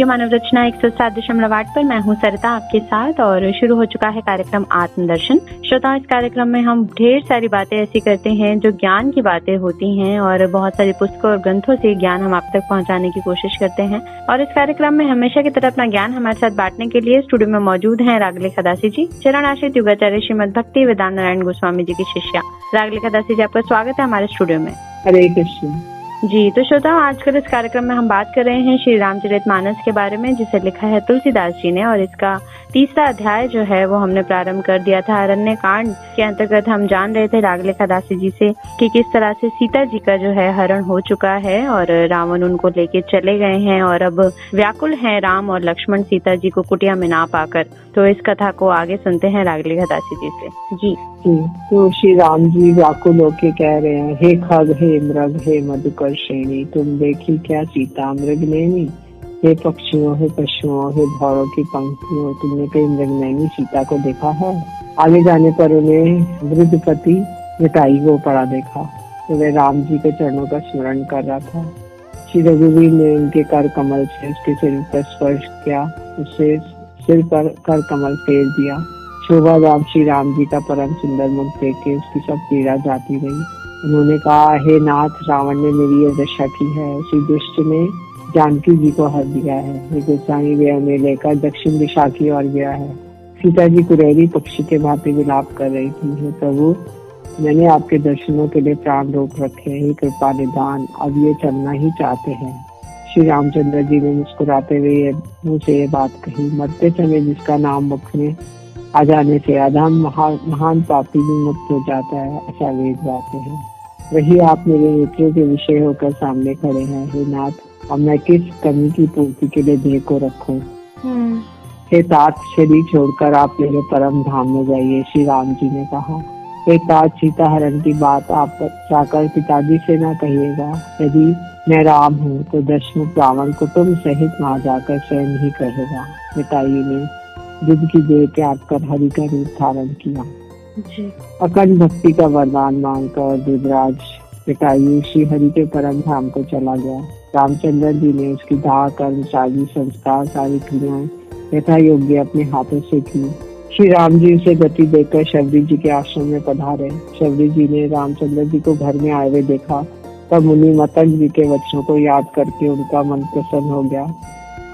Radio मानव रचना 107.8 पर मैं हूँ सरिता आपके साथ और शुरू हो चुका है कार्यक्रम आत्मदर्शन। श्रोताओं, इस कार्यक्रम में हम ढेर सारी बातें ऐसी करते हैं जो ज्ञान की बातें होती हैं और बहुत सारी पुस्तकों और ग्रंथों से ज्ञान हम आप तक पहुँचाने की कोशिश करते हैं। और इस कार्यक्रम में हमेशा की तरह अपना ज्ञान हमारे साथ बांटने के लिए स्टूडियो में मौजूद हैं रागलेखा दासी जी, चरण आश्रित योगाचार्य श्रीमद भक्ति वेदांत नारायण गोस्वामी जी की शिष्या। रागलेखा दासी जी, आपका स्वागत है हमारे स्टूडियो में। हरे कृष्ण जी। तो श्रोताओं, आजकल इस कार्यक्रम में हम बात कर रहे हैं श्री रामचरितमानस के बारे में, जिसे लिखा है तुलसीदास जी ने, और इसका तीसरा अध्याय जो है वो हमने प्रारंभ कर दिया था। अरण्य कांड के अंतर्गत हम जान रहे थे रागलेखा दासी जी से कि किस तरह से सीता जी का जो है हरण हो चुका है और रावण उनको लेके चले गए हैं और अब व्याकुल हैं राम और लक्ष्मण सीता जी को कुटिया में ना पाकर। तो इस कथा को आगे सुनते हैं रागलेखा दासी जी से। जी। तो श्री राम जी व्याकुल होके कह रहे हैं, हे खग, हे मृग, हे मधुकर्षिणी, तुम देखी क्या सीता मृग नैनी। हे पक्षियों, हे पशुओं, हे भौरों की पंक्तियों, तुमने कहीं मृग नैनी सीता को देखा है। आगे जाने पर उन्हें वृद्ध पति मिताई को पड़ा देखा तो वे राम जी के चरणों का स्मरण कर रहा था। श्री रघुवीर ने उनके कर कमल से उसके सिर पर स्पर्श किया, उससे सिर पर कर कमल फेर दिया। शोभा राम श्री राम जी का परम सुंदर मुख देख के उसकी सब पीड़ा जाती रही। उन्होंने कहा, हे नाथ, रावण ने मेरी ये दशा की है, उसी दुष्ट ने जानकी जी को हर दिया है। ये गोसाई वे हमें लेकर दक्षिण दिशा की ओर गया है। सीता जी कुरेरी पक्षी के भांति विलाप कर रही थी। हे प्रभु, मैंने आपके दर्शनों के लिए प्राण रोक रखे हैं, कृपा निदान, अब ये चलना ही चाहते हैं। श्री रामचंद्र जी ने मुस्कुराते हुए मुंह से ये बात कही, मरते समय जिसका नाम मुख में आ जाने से अधम महान पापी भी मुक्त हो जाता है, ऐसा वेद बातें हैं। वही आप मेरे नेत्रों के विषय होकर सामने खड़े हैं। हे नाथ, अब मैं किस कमी की पूर्ति के लिए देह को रखूं। हे तात, शरीर छोड़कर आप मेरे परम धाम में जाइए, श्री राम जी ने कहा। हे तात, सीता हरण की बात आप जाकर पिताजी से न कहिएगा। यदि मैं राम हूँ तो दशमुख रावण कुटुंब सहित वहां जाकर स्वयं ही कहेगा। मिताई ने बुद्ध की देह त्याग कर हरि का रूप धारण किया। अखंड भक्ति का वरदान मांगकर दुधराज पिताई श्री हरि के परम धाम को चला गया। रामचंद्र जी ने उसकी दाह कर्म शादी संस्कार सारी क्रियाएं यथा योग्य अपने हाथों से की। श्री राम जी उसे गति देकर शबरी जी के आश्रम में पधारे। शबरी जी ने रामचंद्र जी को घर में आए हुए देखा तब मुनि मतंग जी के वचनों को याद करके उनका मन प्रसन्न हो गया।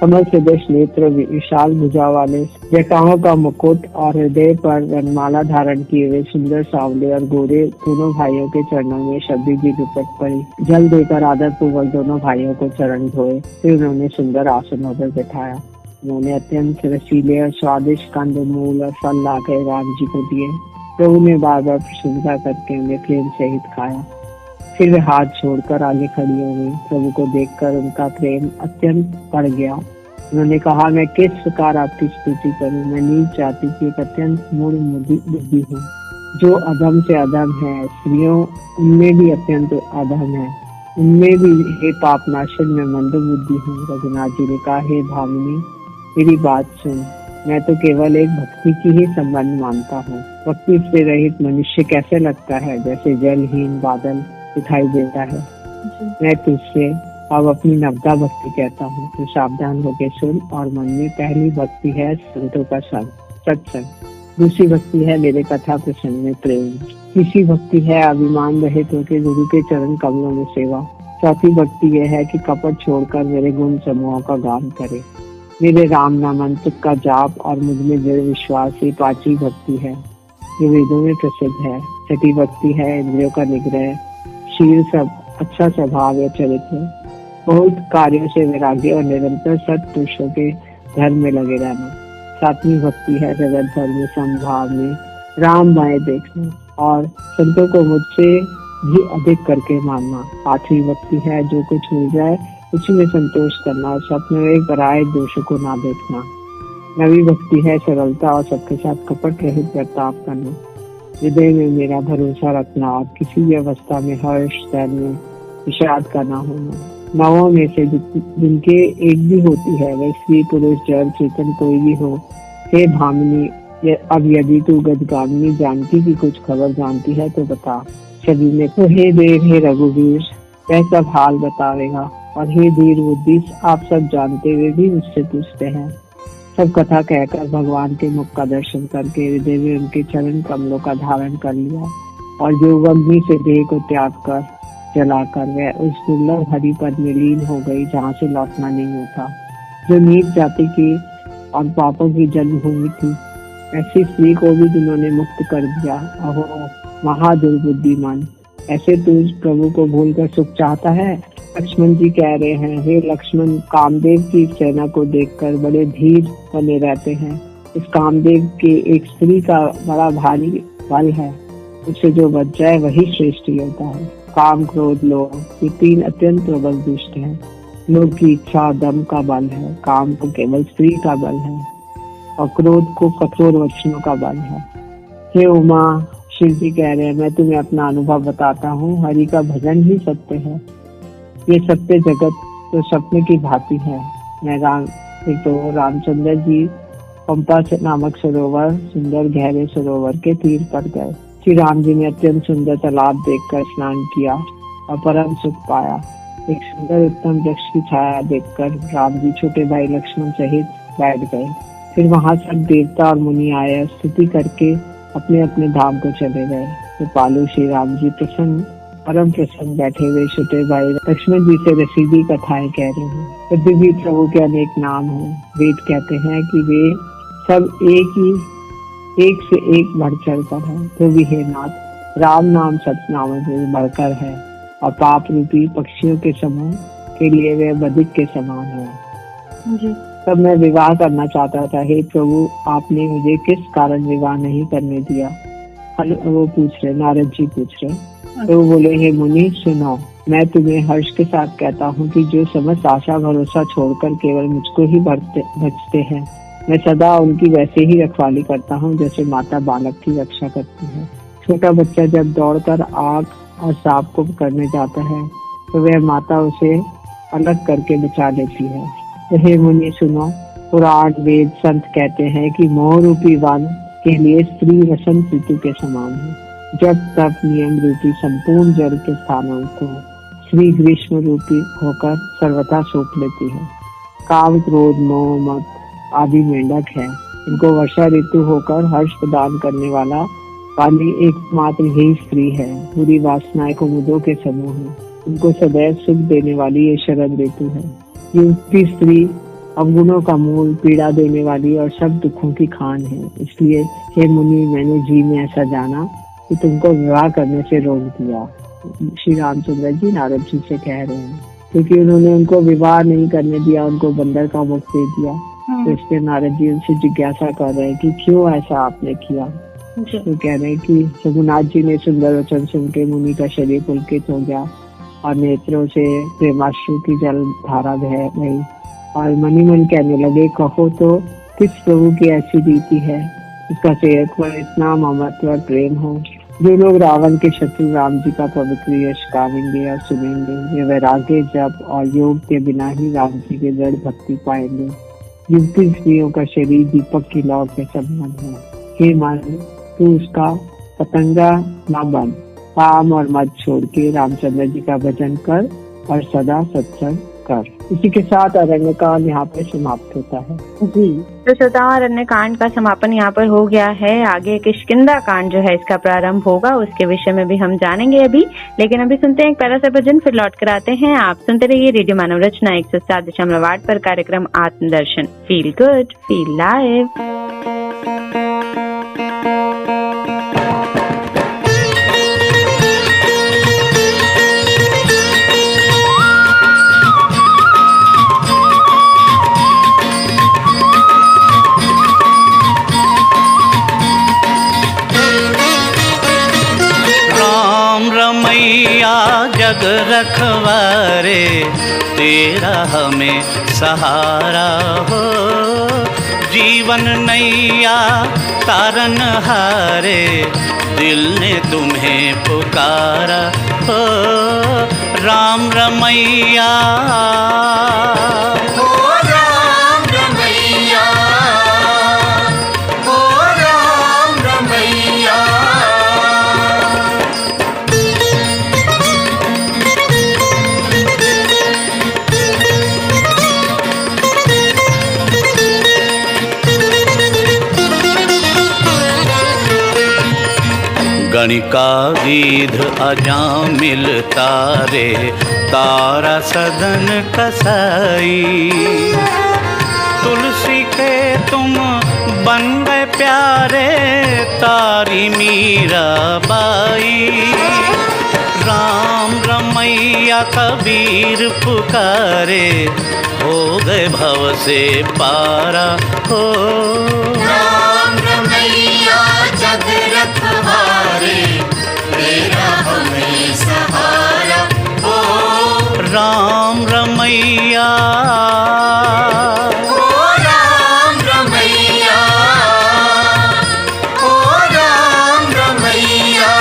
कमल सदृश नेत्र, विशाल भुजा वाले, जटाओं का मुकुट और हृदय पर वनमाला धारण किए हुए सुंदर सांवले और गोरे दोनों भाइयों के चरणों में शबरी जी दुपट पड़ी। जल देकर आदर पूर्वक दोनों भाइयों को चरण धोए, फिर उन्होंने सुंदर आसन पर बैठाया। उन्होंने अत्यंत रसीले और स्वादिष्ट कंद मूल और फल लाकर राम जी को दिए। प्रभु ने बार बार प्रशंसा करके उन्हें प्रेम सहित खाया। फिर वे हाथ छोड़कर आगे खड़ी हो गई। प्रभु को देखकर उनका प्रेम अत्यंत बढ़ गया। उन्होंने कहा, मैं किस प्रकार आपकी स्तुति करूं। मैं नीच जाति की एक अत्यंत मूढ़ बुद्धि हूँ, जो अधम से अधम है। स्त्रियों उनमें भी अत्यंत अधम है, उनमें भी हे पापनाशन में मंद बुद्धि हूँ। रघुनाथ जी ने कहा, हे भामिनी, मेरी बात सुन, मैं तो केवल एक भक्ति की ही संबंध मानता हूँ। भक्ति से रहित मनुष्य कैसे लगता है, जैसे जलहीन बादल दिखाई देता है। मैं तुझसे अब अपनी नवदा भक्ति कहता हूँ, तो सावधान होकर सुन। और मन में पहली भक्ति है संतों का संग, सत्संग। दूसरी भक्ति है मेरे कथा प्रसंग में प्रेम। तीसरी भक्ति है अभिमान रहित होकर गुरु के चरण कमलों में सेवा। चौथी भक्ति यह है कि कपट छोड़कर मेरे गुण समूहों का गान करे, मेरे राम नाम मंत्र का जाप और मुझ में दृढ़ विश्वास। ये पांचवी भक्ति है जो वेदों में प्रसिद्ध है। छठी भक्ति है इंद्रियों का निग्रह, शील, सब अच्छा स्वभाव या चरित्र, बहुत कार्यों से वैराग्य और निरंतर सत्पुरुषों के धर्म में लगे रहना। सातवीं भक्ति है जगत धर्म में समभाव में राम माए देखना और संतों को मुझसे भी अधिक करके मानना। आठवीं भक्ति है जो कुछ मिल जाए उसी में संतोष करना और स्वप्न में पराये दोषों को ना देखना। नवी भक्ति है सरलता और सबके साथ कपट रहित बर्ताव करना, हृदय में मेरा भरोसा रखना और किसी भी अवस्था में हर्ष, धैर्य, विषाद का ना होना। नवों में से जिनके एक भी होती है, वह स्त्री पुरुष जड़ चेतन कोई भी हो। हे भामिनी, अब यदि तू गदगामिनी जानकी की कुछ खबर जानती है तो बता। सभी ने तो हे देव, हे रघुवीर, वह सब हाल बतावेगा और हे धीर बुद्धि, आप सब जानते हुए भी मुझसे पूछते हैं। सब कथा कहकर भगवान के मुख का दर्शन करके हृदय में उनके चरण कमलों का धारण कर लिया और जो अग्नि से देह को त्याग कर जलाकर वह उस दुर्लभ हरि पद में लीन हो गई जहाँ से लौटना नहीं होता, जो नीच जाति की और पापों की जन्मभूमि थी। ऐसी स्त्री को भी जिन्होंने मुक्त कर दिया। अहो महादुर्बुद्धिमान, ऐसे तू प्रभु को भूलकर सुख चाहता है। लक्ष्मण जी कह रहे हैं, हे लक्ष्मण, कामदेव की सेना को देखकर बड़े धीर बने रहते हैं। इस कामदेव के एक स्त्री का बड़ा भारी बल है, उससे जो बच जाए वही श्रेष्ठ होता है। काम, क्रोध, लोभ, ये तीन अत्यंत प्रबल दुष्ट हैं। लोभ की इच्छा दम का बल है, काम को केवल स्त्री का बल है और क्रोध को कठोर वचनों का बल है। हे उमा, शिव जी कह रहे हैं, मैं तुम्हें अपना अनुभव बताता हूँ। हरि का भजन ही सत्य है। ये सत्य जगत तो सपने की भांति है। मैं रामचंद्र जी पंपा से नामक सरोवर, सुंदर गहरे सरोवर के तीर पर गए। श्री राम जी ने अत्यंत सुंदर तालाब देखकर स्नान किया और परम सुख पाया। एक सुंदर उत्तम वृक्ष की छाया देखकर राम जी छोटे भाई लक्ष्मण सहित बैठ गए। फिर वहां सब देवता और मुनि आए, स्तुति करके अपने अपने धाम को चले गए। तो पालू श्री राम जी परम प्रसन्न बैठे हुए छोटे भाई लक्ष्मण जी से रसीदी कथाएं कह रहे हैं। यदि भी प्रभु के अनेक नाम हैं, वेद कहते हैं कि वे सब एक से एक बढ़ चढ़ कर है। तो भी हे नाथ, राम नाम सतनाम से बढ़कर है और पाप रूपी पक्षियों के समूह के लिए वे बधिक के समान है। जी। तब मैं विवाह करना चाहता था। हे प्रभु, आपने मुझे किस कारण विवाह नहीं करने दिया? वो पूछ रहे, नारद जी पूछ रहे। तो बोले, हे मुनि सुनो, मैं तुम्हें हर्ष के साथ कहता हूँ कि जो समस्त आशा भरोसा छोड़कर केवल मुझको ही भजते हैं, मैं सदा उनकी वैसे ही रखवाली करता हूँ जैसे माता बालक की रक्षा करती है। छोटा बच्चा जब दौड़कर आग और सांप को पकड़ने जाता है तो वह माता उसे अलग करके बचा लेती है। तो हे मुनि सुनो, पुराण वेद संत कहते हैं कि मोह रूपी वन के लिए स्त्री वसंत ऋतु के समान है। जब तब नियम रूपी संपूर्ण जल के स्थानों को श्री ग्रीष्म रूपी होकर सर्वथा सौंप लेती है। काम, क्रोध, मोह, मत आदि मेंढक है। इनको वर्षा ऋतु होकर हर्ष प्रदान करने वाली एकमात्र ही स्त्री है। बुरी वासनाएं कुमुदों के समूह है। उनको सदैव सुख देने वाली ये शरद ऋतु है। युवती स्त्री अवगुणों का मूल, पीड़ा देने वाली और सब दुखों की खान है। इसलिए हे मुनि, मैंने जी में ऐसा जाना कि तुमको विवाह करने से रोक दिया। श्री रामचंद्र जी नारद जी से कह रहे हैं, क्योंकि उन्होंने उनको विवाह नहीं करने दिया, उनको बंदर का मुख दे दिया। तो इसलिए नारद जी उनसे जिज्ञासा कर रहे हैं कि क्यों ऐसा आपने किया। तो कह रहे हैं कि रघुनाथ जी ने सुंदर वचन सुन के मुनि का शरीर पुलकित हो गया और नेत्रों से प्रेमाश्रु की जल धारा बह गई और मनी मन कहने लगे, कहो तो किस प्रभु की ऐसी रीति है इसका सेवक पर इतना ममत्व और प्रेम हो। जो लोग रावण के शत्रु राम जी का पवित्र यश गाएंगे और सुनेंगे, वे वैराग्य, जप और योग के बिना ही राम जी के दृढ़ भक्ति पाएंगे। युवती स्त्रियों का शरीर दीपक की लौ के समान है। हे मन, तू उसका पतंगा न बन। काम और मत छोड़ के रामचंद्र जी का भजन कर और सदा सत्संग कर। इसी के साथ अरण्य कांड यहाँ पर समाप्त होता है। जी, तो श्रोताओं, अरण्य कांड का समापन यहाँ पर हो गया है। आगे किष्किंधा कांड जो है इसका प्रारंभ होगा, उसके विषय में भी हम जानेंगे अभी। लेकिन अभी सुनते हैं एक प्यारा सा भजन, फिर लौट कर आते हैं। आप सुनते रहिए रेडियो मानव रचना 107.8 पर कार्यक्रम आत्मदर्शन। Feel good, feel live. जग रखवारे, तेरा हमें सहारा हो। जीवन नैया तारन हारे, दिल ने तुम्हें पुकारा हो। राम रमैया, गणिका गीध अजामिल तारे, तारा सदन कसाई। तुलसी के तुम बन गए प्यारे, तारी मीरा बाई। राम रमैया कबीर पुकारे, हो गए भव से पारा हो। राम रमैया जग रखवारे, तेरा हमें सहारा हो। राम रमैया, ओ राम रमैया, ओ राम रमैया।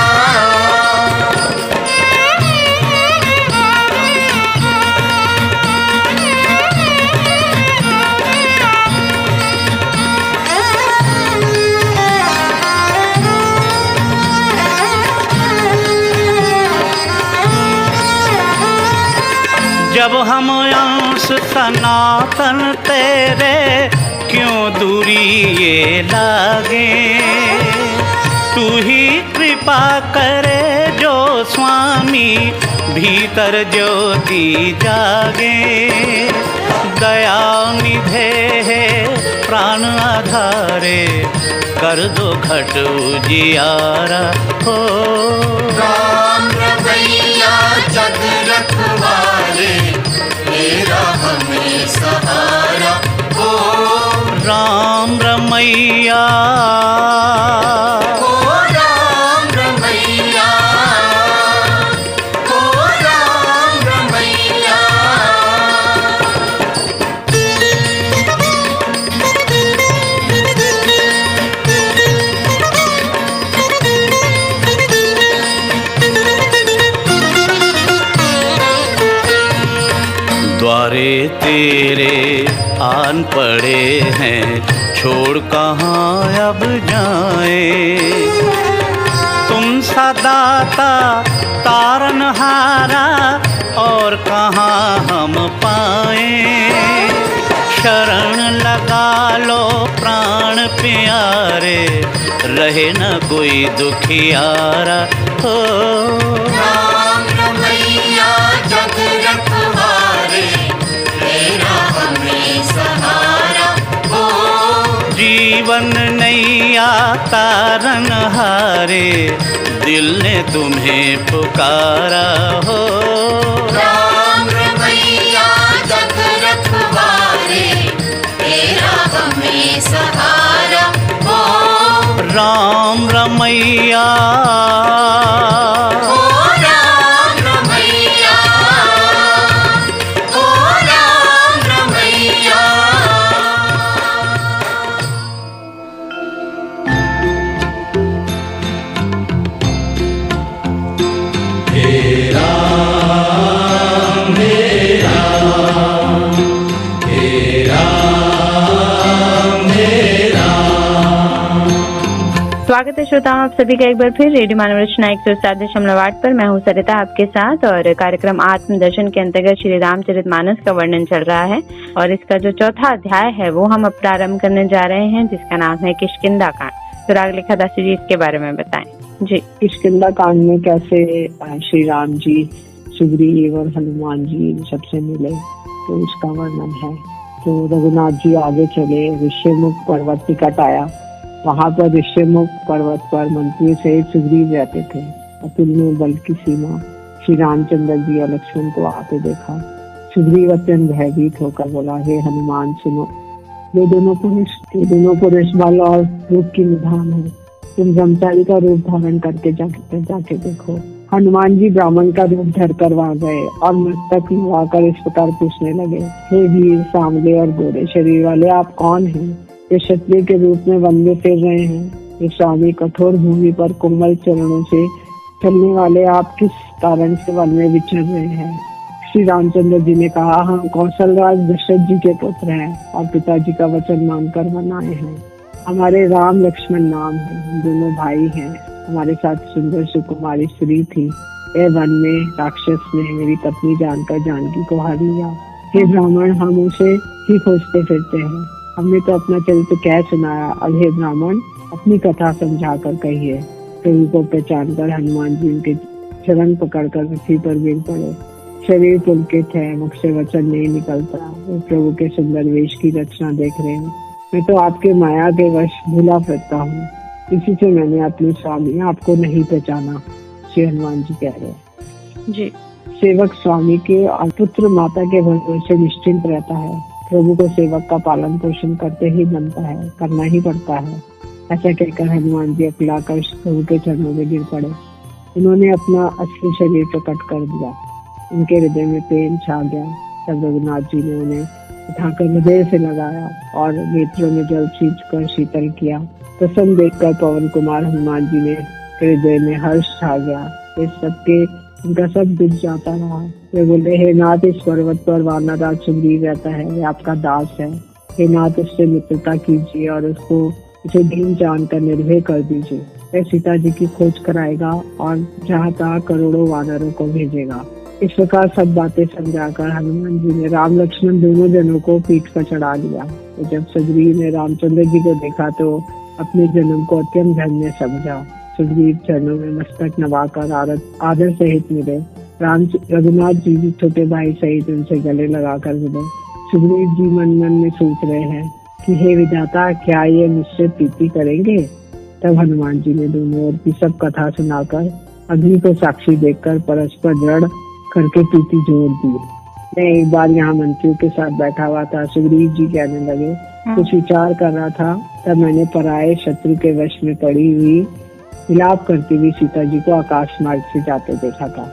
जब हम अंश सनातन तेरे, क्यों दूरी ये लागे। तू ही कृपा करे जो स्वामी, भीतर ज्योति जागे। दया निधे है प्राण आधारे, कर दो घट उजियारा हो। राम रमैया जग रखवारे, तेरा हमें सहारा हो। राम रमैया, ओ राम रमैया, ओ राम रमैया। द्वारे तेरे आन पड़े हैं, छोड़ कहाँ अब जाएं। तुम सदाता तारनहारा, और कहाँ हम पाएं। शरण लगा लो प्राण प्यारे, रहे न कोई दुखियारा हो। राम रमैया जग रखवारे, तेरा हमें सहारा हो। जीवन नैया तारनहारे, दिल ने तुम्हें पुकारा हो। राम रमैया जग रखवारे, तेरा हमें सहारा हो। राम रमैया, ओ राम रमैया, ओ राम रमैया। स्वागत है श्रोताओं आप सभी का एक बार फिर रेडियो मानव रचना 107.8 पर। मैं हूँ सरिता आपके साथ, और कार्यक्रम आत्मदर्शन के अंतर्गत श्री रामचरितमानस का वर्णन चल रहा है। और इसका जो चौथा अध्याय है वो हम अब प्रारंभ करने जा रहे हैं, जिसका नाम है किष्किंधा कांड। तो रागलेखा दासी जी इसके बारे में बताएं जी। किष्किंधा कांड में कैसे श्री राम जी सुग्रीव और हनुमान जी सबसे मिले, तो उसका वर्णन है। तो रघुनाथ जी आगे चले, ऋष्यमुख पर्वत निकट आया। वहां पर ऋष्यमुख पर्वत पर मंत्री सहित सुग्रीव रहते थे। अतुलनीय बल की सीमा श्री रामचंद्र जी और लक्ष्मण को आते देखा। सुग्रीव अत्यंत भयभीत होकर बोला, हे हनुमान सुनो, ये दोनों पुरुष बल और रूप की निधान है। तुम ब्रह्मचारी का रूप धारण करके जाके देखो। हनुमान जी ब्राह्मण का रूप धर कर वहां गए और मस्तक नवाकर इस प्रकार पूछने लगे, हे वीर सांवले और गोरे शरीर वाले, आप कौन हैं? ये क्षत्रिय के रूप में वन में फिर रहे हैं। ये स्वामी कठोर भूमि पर कोमल चरणों से चलने वाले, आप किस कारण से वन में विचर रहे हैं? श्री रामचंद्र जी ने कहा, हम कौशलराज दशरथ जी के पुत्र हैं और पिताजी का वचन मानकर वन आए हैं। हमारे राम लक्ष्मण नाम है, हम दोनों भाई हैं। हमारे साथ सुंदर सुकुमारी स्त्री थी। ए वन में राक्षस ने मेरी पत्नी जानकर जानकी को हार लिया। हे ब्राह्मण, हम उसे ही खोजते फिरते हैं। हमने तो अपना चरित्र कह सुनाया, अब हे ब्राह्मण अपनी कथा समझा कर कहिए। प्रभु को पहचान कर हनुमान जी उनके चरण पकड़कर पृथ्वी पर गिर पड़े। शरीर पुलकित है, मुख से वचन नहीं निकलता। वो प्रभु के सुंदर वेश की रचना देख रहे हैं। मैं तो आपके माया के वश भूला फिरता हूँ, इसी से मैंने अपने स्वामी आपको नहीं पहचाना, श्री हनुमान जी कह रहे हैं जी। सेवक स्वामी के और पुत्र माता के भरोसे निश्चिंत रहता है। प्रभु को सेवक का पालन पोषण करते ही बनता है, करना ही पड़ता है। ऐसा कहकर हनुमान जी अकुलाकर प्रभु के चरणों में गिर पड़े। उन्होंने अपना असली शरीर प्रकट कर दिया। उनके हृदय में प्रेम छा गया। तब रघुनाथ जी ने उन्हें उठाकर हृदय से लगाया और नेत्रों में जल छींचकर शीतल किया। प्रसन्न देखकर पवन कुमार हनुमान जी ने हृदय में हर्ष छा गया। इस सबके उनका सब दुख जाता रहा। वे बोले, हे नाथ, इस पर्वत पर वानर राज सुग्रीव रहता है, वे आपका दास है। हे नाथ, उससे मित्रता कीजिए और उसको उसे दीन जानकर निर्भय कर दीजिए। वह सीता जी की खोज कराएगा और जहाँ तहाँ करोड़ों वानरों को भेजेगा। इस प्रकार सब बातें समझाकर हनुमान जी ने राम लक्ष्मण दोनों जनों को पीठ पर चढ़ा लिया। तो जब सुग्रीव ने रामचंद्र जी को देखा तो अपने जन्म को अत्यंत धन्य समझा। सुग्रीव चरणों में मस्तक नवाकर आदर सहित मिले। रघुनाथ जी भी छोटे भाई सहित उनसे गले लगाकर मिले। सुग्रीव जी मन मन में सोच रहे हैं कि हे विधाता, क्या ये मुझसे प्रीति करेंगे? तब हनुमान जी ने दोनों ओर की सब कथा सुनाकर अग्नि को साक्षी देखकर परस्पर दृढ़ करके प्रीति जोड़ दी। मैं एक बार यहाँ मंत्रियों के साथ बैठा हुआ था। सुग्रीव जी कहने लगे, कुछ विचार कर रहा था, तब मैंने पराये शत्रु के वश में पड़ी हुई विलाप करती हुई सीता जी को आकाश मार्ग से जाते देखा था।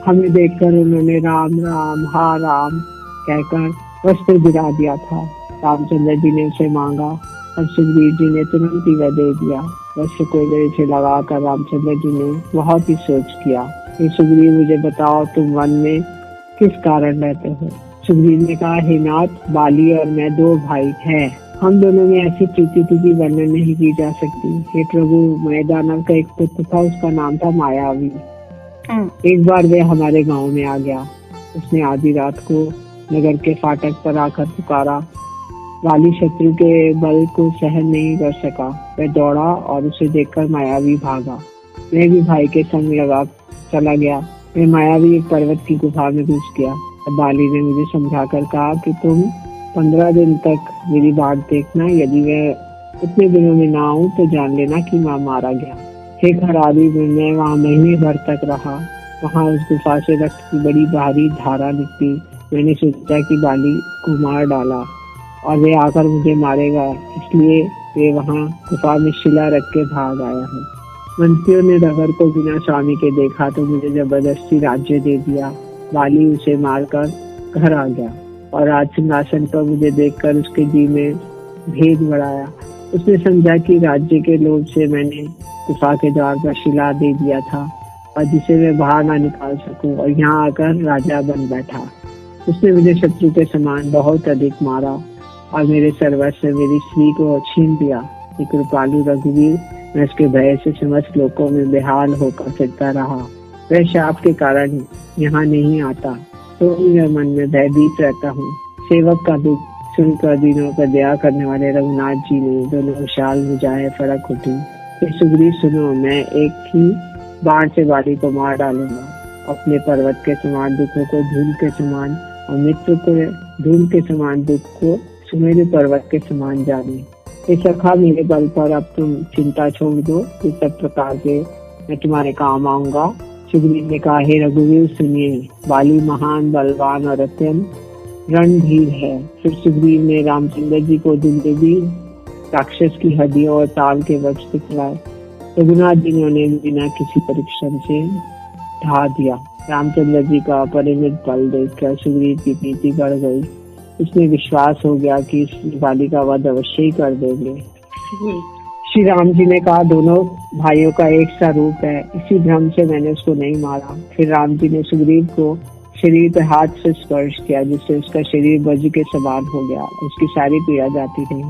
हमें देखकर उन्होंने राम राम हा राम कहकर वस्त्र गिरा दिया था। रामचंद्र जी ने उसे मांगा और सुग्रीव जी ने तुरंत ही वह दे दिया। वस्त्र को गले से लगाकर रामचंद्र जी ने बहुत ही सोच किया, हे सुग्रीव, मुझे बताओ तुम वन में किस कारण रहते हो? सुग्रीव ने कहा, हे नाथ, बाली और मैं दो भाई हैं। हम दोनों में ऐसी प्रीति की वर्णन नहीं की जा सकती। हे प्रभु, मैं दानव का एक पुत्र था, उसका नाम था मायावी। एक बार वह हमारे गांव में आ गया। उसने आधी रात को नगर के फाटक पर आकर पुकारा। वाली शत्रु के बल को सहन नहीं कर सका। वह दौड़ा और उसे देखकर मायावी भागा। मैं भी भाई के संग लगा चला गया। मैं मायावी एक पर्वत की गुफा में घुस गया। बाली ने मुझे समझाकर कहा कि तुम 15 दिन तक मेरी बात देखना, यदि मैं उतने दिनों में ना आऊं तो जान लेना कि मैं मारा गया। हे खराबी में मैं वहाँ महीने भर तक रहा। वहाँ उस गुफा से रक्त की बड़ी भारी धारा निकली। मैंने सोचा कि बाली को मार डाला और वे आकर मुझे मारेगा, इसलिए वे वहाँ गुफा में शिला रख के भाग आया है। मंत्रियों ने नगर को बिना स्वामी के देखा तो मुझे जबरदस्ती राज्य दे दिया। बाली उसे मारकर घर आ गया और राज सिंहासन पर मुझे देखकर उसके जी में भेद बढ़ाया। उसने समझा कि राज्य के लोभ से मैंने गुफा के द्वार पर शिला दे दिया था और जिसे मैं बाहर ना निकाल सकूं, और यहाँ आकर राजा बन बैठा। उसने मुझे शत्रु के समान बहुत अधिक मारा और मेरे सर्वस्व मेरी स्त्री को छीन लिया। कृपालु रघुवीर, मैं उसके भय से समस्त लोकों में बेहाल होकर फिरता रहा। वह शाप के कारण यहाँ नहीं आता तो मैं मन में भयभीत रहता हूँ। सेवक का दुख सुनकर दीनों पर दया करने वाले रघुनाथ जी ने दोनों विशाल भुजाएं फरक उठी। सुग्रीव सुनो, मैं एक ही बाण से बाली को मार डालूंगा। अपने पर्वत के समान दुखों को धूल के समान और मित्र को धूल के समान दुख को सुमेरु पर्वत के समान जाने। इस सखा, मेरे बल पर अब तुम चिंता छोड़ दो, इस सब प्रकार से मैं तुम्हारे काम आऊंगा। सुग्रीव ने कहा, हे रघुवीर सुनिए, बाली महान बलवान और अत्यंत रणधीर है। फिर सुग्रीव ने रामचंद्र जी को दुंदुभी राक्षस की हड्डियों और ताल के वक्ष दिखलाए। रघुनाथ जी ने उन्हें बिना किसी परिश्रम से ढा दिया। रामचंद्र जी का अपरिमित बल देखकर सुग्रीव की प्रीति बढ़ गई। उसमें विश्वास हो गया कि इस बाली का वध अवश्य ही कर देंगे। श्री राम जी ने कहा, दोनों भाइयों का एक सा रूप है, इसी भ्रम से मैंने उसको नहीं मारा। फिर राम जी ने सुग्रीव को शरीर पर हाथ से स्पर्श किया, जिससे उसका शरीर वज्र के समान हो गया। उसकी सारी पीड़ा जाती रही।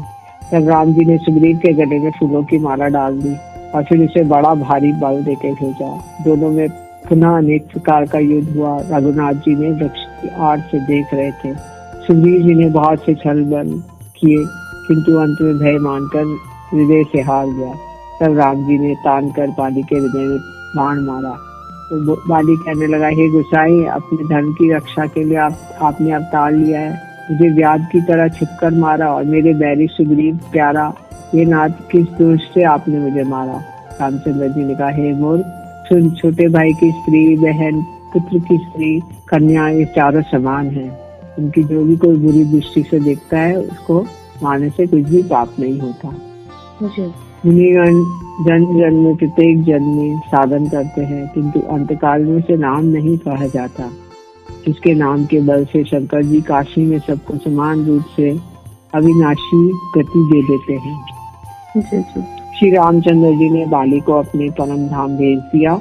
तब राम जी ने सुग्रीव के गले में फूलों की माला डाल दी और फिर उसे बड़ा भारी बल देके भेजा। दोनों में पुनः अनेक प्रकार का युद्ध हुआ। रघुनाथ जी ने वृक्ष की आड़ से देख रहे थे। सुग्रीव जी ने बहुत से छल बल किए, किंतु अंत में भय मानकर हृदय से हार गया। तब राम जी ने तान कर बाली के हृदय में बाण मारा। तो बाली कहने लगा, हे गोसाई, अपने धर्म की रक्षा के लिए आपने अवतार लिया है। मुझे व्याध की तरह छिपकर मारा और मेरे बैरी सुग्रीव प्यारा, ये नाथ किस दोष से आपने मुझे मारा। रामचंद्र जी ने कहा, हे मोर सुन, छोटे भाई की स्त्री, बहन, पुत्र की स्त्री, कन्या, ये चारों समान है। उनकी जो भी कोई बुरी दृष्टि से देखता है उसको मारने से कुछ भी पाप नहीं होता। मुनिगण जन्म जन्म में प्रत्येक जन्म में साधन करते हैं, किंतु अंतकाल में से नाम नहीं कहा जाता। जिसके नाम के बल से शंकर जी काशी में सबको समान रूप से अविनाशी गति दे देते हैं। श्री रामचंद्र जी ने बाली को अपने परम धाम भेज दिया।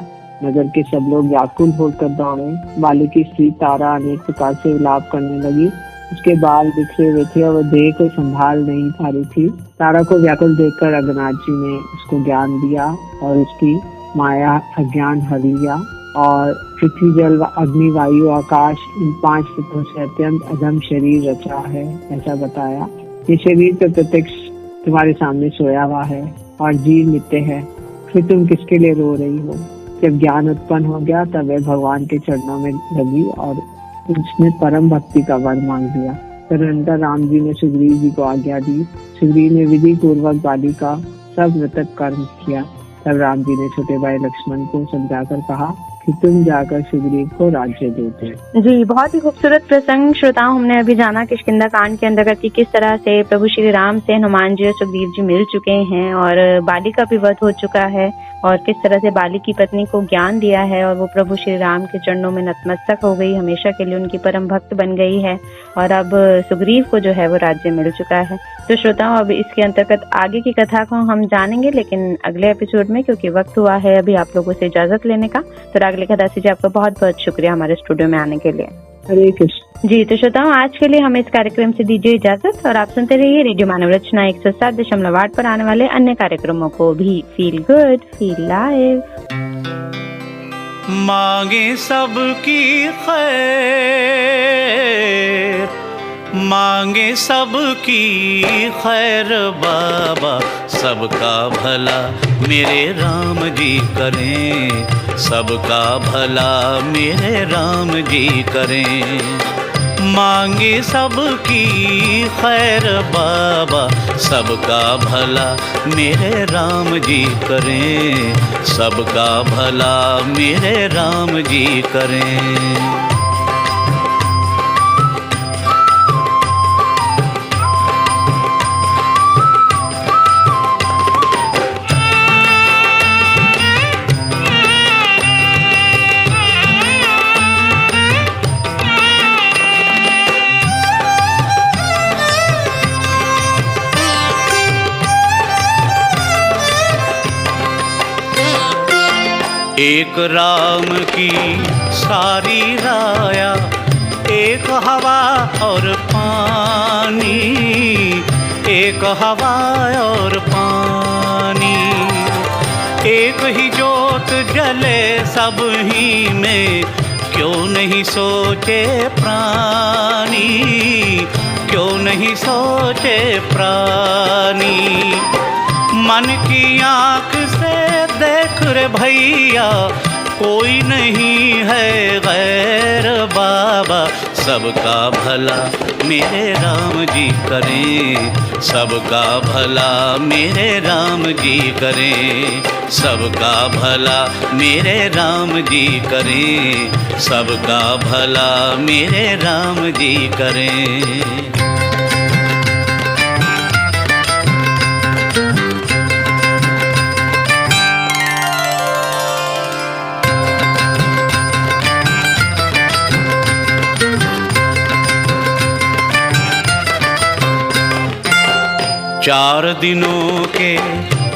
नगर के सब लोग व्याकुल होकर दौड़े। बाली की स्त्री तारा अनेक प्रकार से विलाप करने लगी। उसके बाल बिखरे हुए थे और वह देह को संभाल नहीं पा रही थी। तारा को व्याकुल देखकर अगनाथ जी ने उसको ज्ञान दिया और उसकी माया अज्ञान हर लिया और पृथ्वी, जल, अग्नि, वायु, आकाश, इन 5 तत्वों से अत्यंत अधम शरीर रचा है, ऐसा बताया। ये शरीर तो प्रत्यक्ष तुम्हारे सामने सोया हुआ है और जीव नित्य है, फिर तुम किसके लिए रो रही हो। जब ज्ञान उत्पन्न हो गया तब वह भगवान के चरणों में लगी और उसने परम भक्ति का वर मांग दिया। तदनंतर राम जी ने सुग्रीव जी को आज्ञा दी। सुग्रीव ने विधि पूर्वक बाली का सब मृतक कर्म किया। तब राम जी ने छोटे भाई लक्ष्मण को समझाकर कहा कि तुम जाकर सुग्रीव को राज्य दे दो। जी, बहुत ही खूबसूरत प्रसंग श्रोताओं हमने अभी जाना किष्किंधा कांड के अंतर्गत कि किस तरह से प्रभु श्री राम से हनुमान जी और सुग्रीव जी मिल चुके हैं और बाली का भी वध हो चुका है और किस तरह से बाली की पत्नी को ज्ञान दिया है और वो प्रभु श्री राम के चरणों में नतमस्तक हो गई, हमेशा के लिए उनकी परम भक्त बन गई है और अब सुग्रीव को जो है वो राज्य मिल चुका है। तो श्रोताओं अब इसके अंतर्गत आगे की कथा को हम जानेंगे, लेकिन अगले एपिसोड में, क्योंकि वक्त हुआ है अभी आप लोगों से इजाजत लेने का। तो अगले कथा से आपका बहुत बहुत शुक्रिया हमारे स्टूडियो में आने के लिए। हरे कृष्ण। जी, तो श्रोताओं आज के लिए हमें इस कार्यक्रम से दीजिए इजाजत और आप सुनते रहिए रेडियो मानव रचना 107.8 पर आने वाले अन्य कार्यक्रमों को भी। Feel good, feel live. मांगे सबकी खैर, मांगे सबकी खैर बाबा, सबका भला मेरे राम जी करें, सबका भला मेरे राम जी करें। मांगे सबकी खैर बाबा, सबका भला मेरे राम जी करें, सबका भला मेरे राम जी करें। एक राम की सारी राया, एक हवा और पानी, एक हवा और पानी, एक ही जोत जले सब ही में, क्यों नहीं सोचे प्राणी, क्यों नहीं सोचे प्राणी। मन की आँख से देख रे भैया, कोई नहीं है गैर बाबा, सबका भला मेरे राम जी करें, सबका भला मेरे राम जी करें, सबका भला मेरे राम जी करें, सबका भला मेरे राम जी करें। चार दिनों के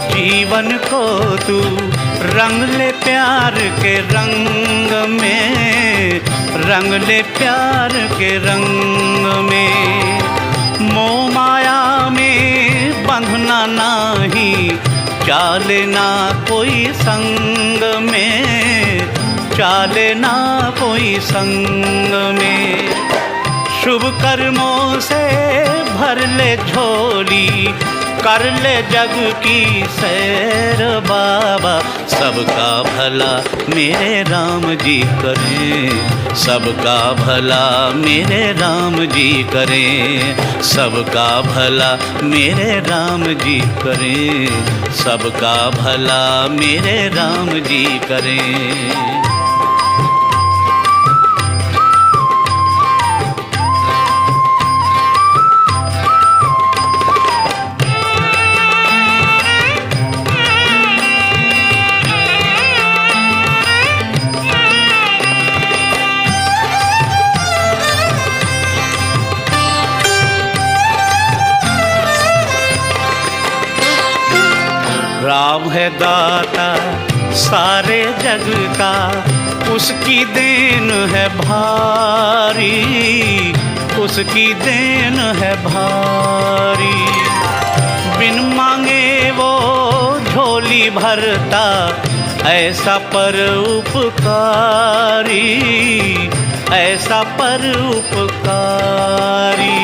जीवन को तू रंग ले प्यार के रंग में, रंग ले प्यार के रंग में। मोह माया में बंधना नहीं, चाले ना कोई संग में, चाले ना कोई संग में। शुभ कर्मों से भर ले झोली, कर ले जग की सैर बाबा, सबका भला मेरे राम जी करें, सबका भला मेरे राम जी करें, सबका भला मेरे राम जी करें, सबका भला मेरे राम जी करें। राम है दाता सारे जग का, उसकी देन है भारी, उसकी देन है भारी। बिन मांगे वो झोली भरता, ऐसा पर उपकारी, ऐसा पर उपकारी।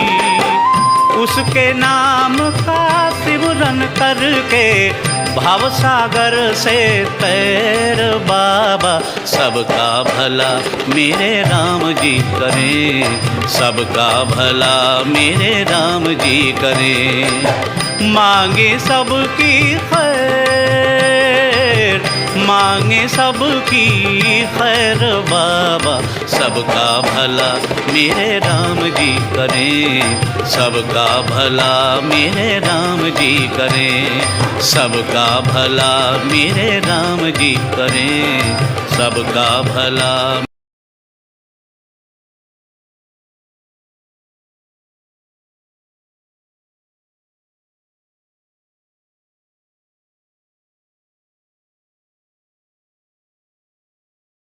उसके नाम का सिमरन करके भव सागर से तैर बाबा, सबका भला मेरे राम जी करें, सबका भला मेरे राम जी करें। मांगे सबकी खैर, मांगे सबकी खैर बाबा, सबका भला मेरे राम जी करें, सबका भला मेरे राम जी करें, सबका भला मेरे राम जी करें, सबका भला।